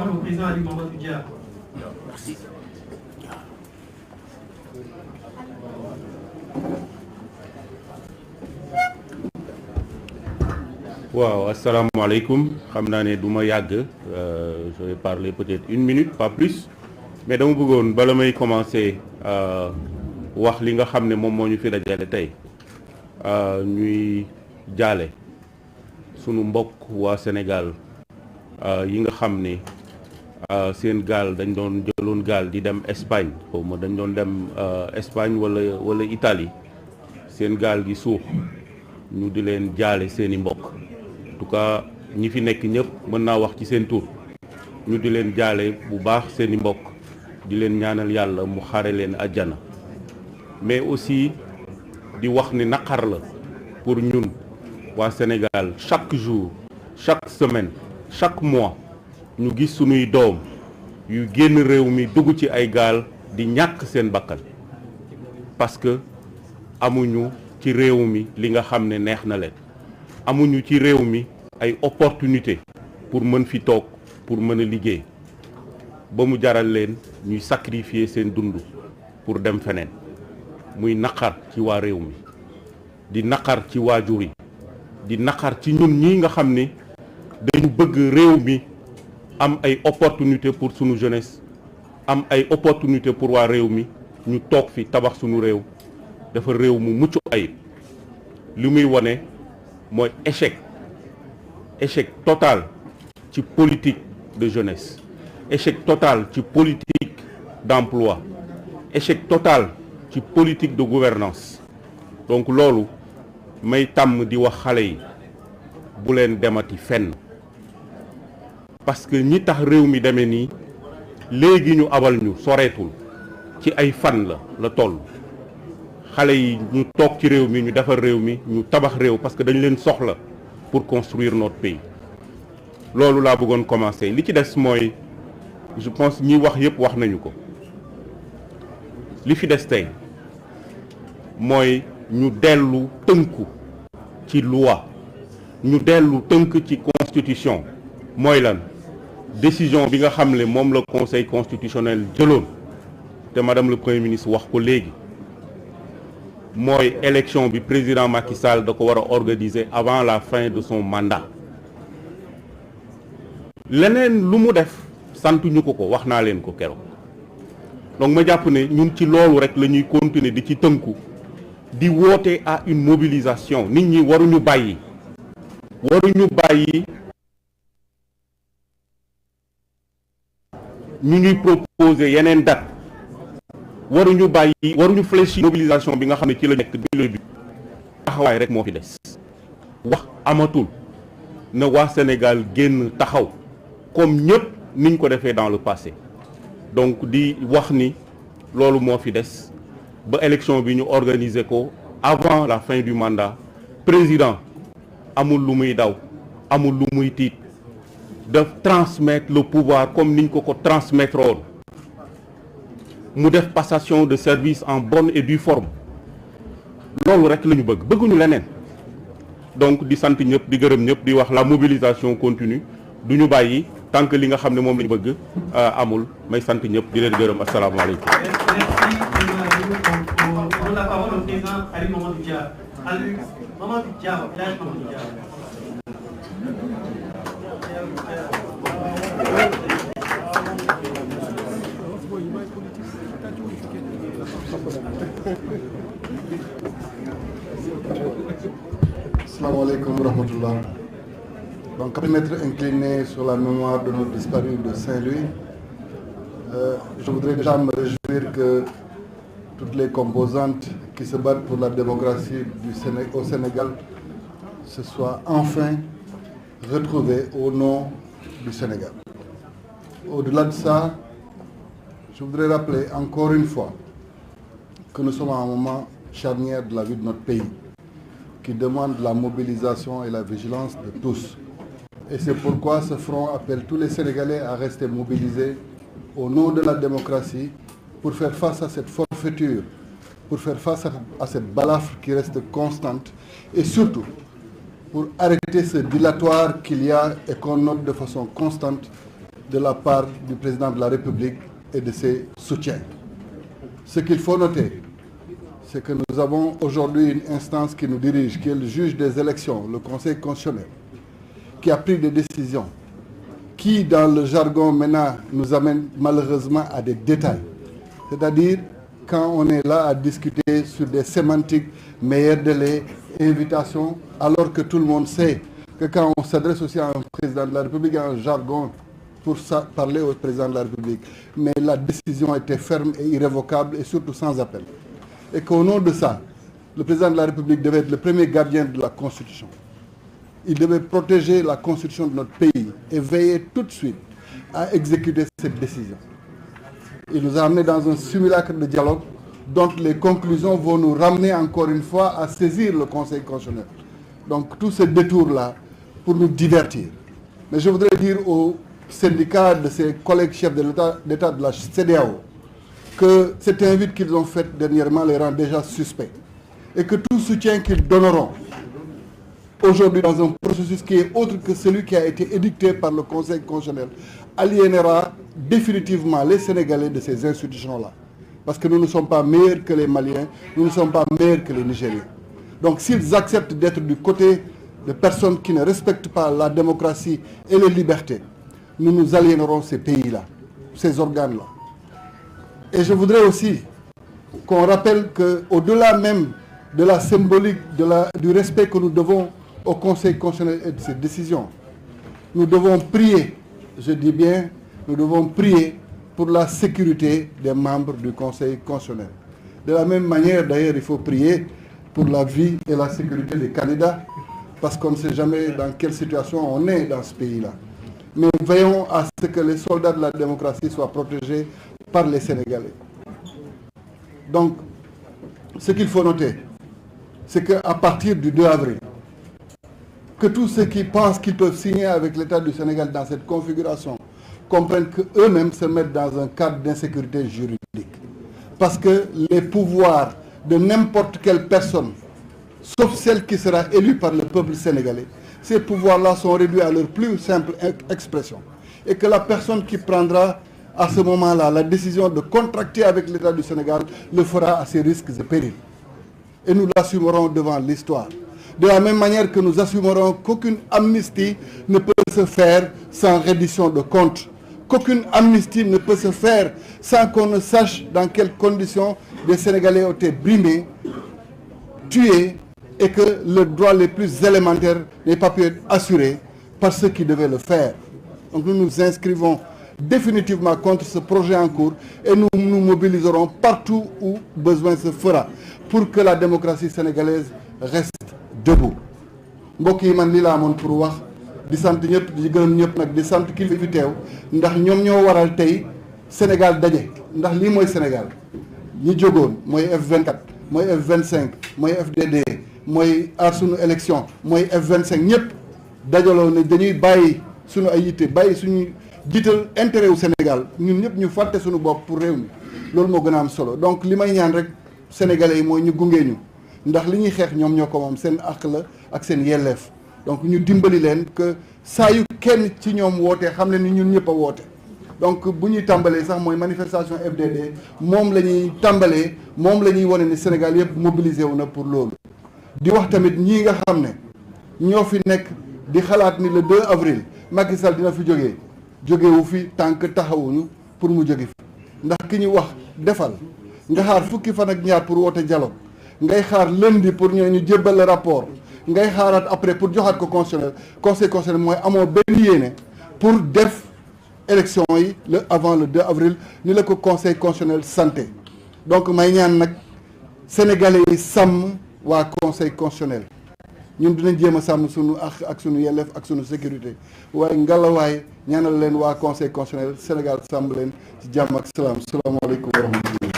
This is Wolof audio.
parole au président Ali Mamadou Dia. Merci. waaw asalaamaaleykum xam naa ne du ma yàgg je vais parler peut-être 1 minute pas plus mais dama bëggoon bala may commencer wax li nga xam ne moom moo ñu fi dajale tey ñuy jaale sunu mbokk waa Sénégal yi nga xam ne seen gaal dañ doon jëloon gaal di dem Espagne xaw ma dañ doon dem Espagne wala Italie seen gaal gi suux ñu di leen jaale seeni mbokk en tout cas ñi fi nekk ñëpp mën naa wax ci seen tur ñu di leen jaale bu baax seeni mbokk di leen ñaanal yàlla mu xare leen àjjana mais aussi di wax ni naqar la pour ñun waa Sénégal chaque jour chaque semaine chaque mois ñu gis sunuy doom yu génn réew mi dugg ci ay gaal di ñàkk seen bakkan parce que amuñu ci réew mi li nga xam ne neex na leen amuñu ci réew mi ay opportunité pour mën fi toog pour mën a liggéey ba mu jaral leen ñuy sacrifier seen dund pour dem feneen muy naqar ci waa réew mi di naqar ci waajur yi di naqar ci ñun ñi nga xam ne dañu bëgg réew mi am ay opportunité pour sunu jeunesse am ay opportunité pour waa réew mi ñu toog fi tabax sunu réew dafa réew mu mucc ayib li muy wone mooy échec total ci politique de jeunesse échec total ci politique d'emploi échec total ci politique de gouvernance donc loolu may tàmm di wax xale yi bu leen demati fenn parce que ñi tax réew mi demee nii léegi ñu abal ñu soreetul ci ay fan la toll xale yi ñu toog ci réew mi ñu defar réew mi ñu tabax réew parce que dañu leen soxla pour construire notre pays loolu laa bëggoon commencer li ci des mooy je pense ñi wax yëpp wax nañu ko li fi des tey mooy ñu dellu tënku ci loi ñu dellu tënk ci constitution mooy lan décision bi nga xam ne moom la conseil constitutionnel jëloon te madame le premier ministre wax ko léegi mooy élection bi président Macky Sall da ko war a organiser avant la fin de son mandat leneen lu mu def santuñu ko wax naa leen ko keroog donc ma jàpp ne ñun ci loolu rek la ñuy continuer di ci tënku di woote à une mobilisation nit ñi waruñu bàyyi ñu ngi proposer yeneen date waruñu fléchir mobilisation bi nga xam ne ci la nekk depuis le début taxawaay rek moo fi des wax amatul na waa Sénégal génn taxaw comme ñëpp niñ ko defee dans le passé donc di wax ni loolu moo fi des ba élection bi ñu organiser ko avant la fin du mandat président amul lu muy daw amul lu muy tiit de transmettre le pouvoir comme niñ ko transmettre woon mu def passation de service en bonne et due forme loolu rek la ñu bëgguñu leneen donc di sant ñëpp di gërëm ñëpp di wax la mobilisation continue du ñu bàyyi tant que li nga xam ne moom la ñu bëgg amul may sant ñëpp di leen gërëm asalaamaaleykum. On la parole au président Ali Mamadou Dia. Ali Mamadou Dia, village Mamadou Dia. Assalamu alaikum wa rahmatullah. Donc, après m'être incliné sur la mémoire de nos disparus de Saint-Louis, je voudrais déjà me réjouir que toutes les composantes qui se battent pour la démocratie au Sénégal se soient enfin retrouvées au nom du Sénégal. Au-delà de ça, je voudrais rappeler encore une fois que nous sommes à un moment charnière de la vie de notre pays, qui demande la mobilisation et la vigilance de tous. Et c'est pourquoi ce front appelle tous les Sénégalais à rester mobilisés au nom de la démocratie pour faire face à cette forfaiture, pour faire face à cette balafre qui reste constante et surtout pour arrêter ce dilatoire qu'il y a et qu'on note de façon constante de la part du président de la République et de ses soutiens. Ce qu'il faut noter, c'est que nous avons aujourd'hui une instance qui nous dirige, qui est le juge des élections, le Conseil constitutionnel, qui a pris des décisions qui, dans le jargon maintenant, nous amène malheureusement à des détails. C'est-à-dire, quand on est là à discuter sur des sémantiques, meilleurs délais, invitations, alors que tout le monde sait que quand on s'adresse aussi à un président de la République, il y a un jargon pour parler au président de la République. Mais la décision était ferme et irrévocable et surtout sans appel. Et qu'au nom de ça, le président de la République devait être le premier gardien de la Constitution. Il devait protéger la Constitution de notre pays et veiller tout de suite à exécuter cette décision. Il nous a amenés dans un simulacre de dialogue dont les conclusions vont nous ramener encore une fois à saisir le Conseil constitutionnel. Donc tout ce détour-là pour nous divertir. Mais je voudrais dire aux syndicats de ses collègues chefs de l'État de la CEDEAO que cette invite qu'ils ont faite dernièrement les rend déjà suspects et que tout soutien qu'ils donneront aujourd'hui dans un processus qui est autre que celui qui a été édicté par le Conseil constitutionnel aliénera définitivement les Sénégalais de ces institutions-là. Parce que nous ne sommes pas meilleurs que les Maliens, nous ne sommes pas meilleurs que les Nigériens. Donc s'ils acceptent d'être du côté de personnes qui ne respectent pas la démocratie et les libertés, nous nous aliénerons ces pays-là, ces organes-là. Et je voudrais aussi qu'on rappelle qu'au-delà même de la symbolique, du respect que nous devons au Conseil constitutionnel et de ses décisions, nous devons prier, je dis bien, nous devons prier pour la sécurité des membres du Conseil constitutionnel. De la même manière, d'ailleurs, il faut prier pour la vie et la sécurité des candidats, parce qu'on ne sait jamais dans quelle situation on est dans ce pays-là. Mais veillons à ce que les soldats de la démocratie soient protégés par les Sénégalais. Donc, ce qu'il faut noter, c'est qu'à partir du 2 avril, que tous ceux qui pensent qu'ils peuvent signer avec l'État du Sénégal dans cette configuration comprennent qu'eux-mêmes se mettent dans un cadre d'insécurité juridique. Parce que les pouvoirs de n'importe quelle personne, sauf celle qui sera élue par le peuple sénégalais, ces pouvoirs-là sont réduits à leur plus simple expression. Et que la personne qui prendra à ce moment-là la décision de contracter avec l'État du Sénégal le fera à ses risques et périls. Et nous l'assumerons devant l'histoire. De la même manière que nous assumerons qu'aucune amnistie ne peut se faire sans reddition de comptes. Qu'aucune amnistie ne peut se faire sans qu'on ne sache dans quelles conditions les Sénégalais ont été brimés, tués, et que le droit les plus élémentaires n'ait pas pu être assuré par ceux qui devaient le faire. Donc nous nous inscrivons définitivement contre ce projet en cours et nous nous mobiliserons partout où besoin se fera pour que la démocratie sénégalaise reste debout. mbokk yi man li laa amoon pour wax di sant ñëpp di gërëm ñëpp nag di sant kilifa fi teew ndax ñoom ñoo waral tey Sénégal daje ndax lii mooy Sénégal ñi jógoon mooy F24 mooy F25 mooy FDD mooy aar sunu élection mooy F25 ñëpp dajaloo ne dañuy bàyyi sunu ay yitte bàyyi suñu jiital intérêt wu Sénégal ñun ñëpp ñu fàtte suñu bopp pour réew mi loolu moo gën a am solo donc li may ñaan rek sénégalais yi mooy ñu gunge ñu ndax li ñuy xeex ñoom ñoo ko moom seen àq la ak seen yelleef donc ñu dimbali leen que saa yu kenn ci ñoom wootee xam ne ni ñun ñëpp a woote donc bu ñuy tàmbalee sax mooy manifestation FDD moom la ñuy tàmbalee moom la ñuy wane ni Sénégal yëpp mobilisé wu na pour loolu di wax tamit ñii nga xam ne ñoo fi nekk di xalaat ni le 2 avril Macky Sall dina fi jógewu fi tànk taxawuñu pour mu jóge fi ndax ki ñu wax defal nga xaar fukki fan ak ñaar pour woote dialogue ngay xaar lundi pour ñu jébbal le rapport ngay xaaraat après pour joxaat ko constitutionnel conseil constitutionnel mooy amoo benn yéene pour def élection yi avant le 2 avril ni la ko conseil constitutionnel santé donc may ñaan nag sénégalais yi sàmm waa conseil constitutionnel ñun dinañ jéem a sàmm sunu ak sunu yelleef ak sunu sécurité waaye ngalawaay ñaanal leen waa conseil constitutionnel Sénégal sàmm leen ci jàmm ak salaam salaamaaleykum wa rahmatulah.